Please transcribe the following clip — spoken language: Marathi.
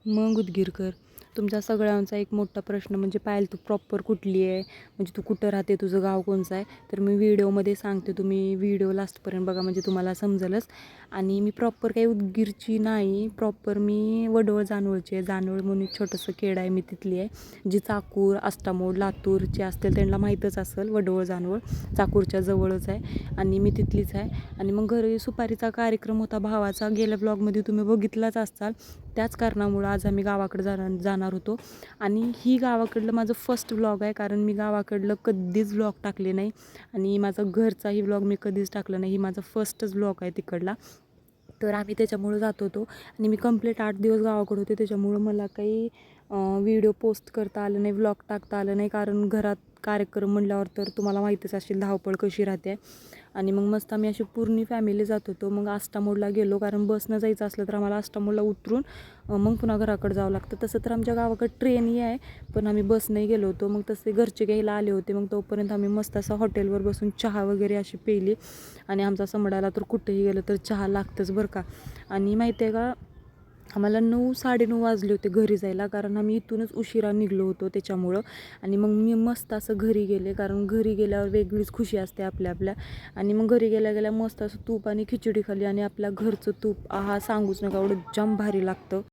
मग उदगीरकर, तुमचा सगळ्यांचा एक मोठा प्रश्न म्हणजे पायल तू प्रॉपर कुठली आहे, म्हणजे तू कुठं राहते, तुझं गाव कोणचं आहे. तर मी व्हिडिओमध्ये सांगते, तुम्ही व्हिडिओ लास्टपर्यंत बघा म्हणजे तुम्हाला समजेलच. आणि मी प्रॉपर काही उदगीरची नाही, प्रॉपर मी वडवळ जानवळची आहे. जानवळ म्हणून एक छोटंसं खेड आहे, मी तिथली आहे. जी चाकूर, आष्टामोड, लातूरचे असतील त्यांना माहीतच असेल. वडवळ जानवळ चाकूरच्या जवळच आहे आणि मी तिथलीच आहे. आणि मग घरी सुपारीचा कार्यक्रम होता भावाचा, गेल्या ब्लॉगमध्ये तुम्ही बघितलाच असाल. त्याच कारणामुळं आज आम्ही गावाकडे जाणार होतो. आणि ही गावाकडलं माझं फर्स्ट व्लॉग आहे, कारण मी गावाकडलं कधीच व्लॉग टाकले नाही आणि माझा घरचाही व्लॉग मी कधीच टाकला नाही. ही माझा फर्स्टच व्लॉग आहे तिकडला. तर आम्ही त्याच्यामुळं जात होतो आणि मी कंप्लीट 8 दिवस गावाकडे होते. त्याच्यामुळं मला काही व्हिडिओ पोस्ट करता आलं नाही, व्लॉग टाकता आलं नाही, कारण घरात कार्यक्रम म्हणल्यावर तर तुम्हाला माहीतच असेल धावपळ कशी राहते. आणि मग मस्त आम्ही अशी पूर्ण फॅमिली जात होतो. मग आष्टामोडला गेलो, कारण बसनं जायचं असलं तर आम्हाला आष्टामोडला उतरून मग पुन्हा घराकडे जावं लागतं. तसं तर आमच्या गावाकडे ट्रेनही आहे, पण आम्ही बसने गेलो होतो. मग तसे घरचे घ्यायला आले होते, मग तोपर्यंत आम्ही मस्त असं हॉटेलवर बसून चहा वगैरे अशी पेली. आणि आमचा समडाला तर कुठेही गेलं तर चहा लागतंच बरं का. आणि माहिती आहे का, आम्हाला 9-9:30 वाजले होते घरी जायला, कारण आम्ही इथूनच उशिरा निघलो होतो त्याच्यामुळं. आणि मग मी मस्त असं घरी गेले, कारण घरी गेल्यावर वेगळीच खुशी असते आपल्या. आणि मग घरी गेल्या गेल्या मस्त असं तूप आणि खिचडी खाल्ली. आणि आपल्या घरचं तूप आहा सांगूच नका, एवढं जाम भारी लागतं.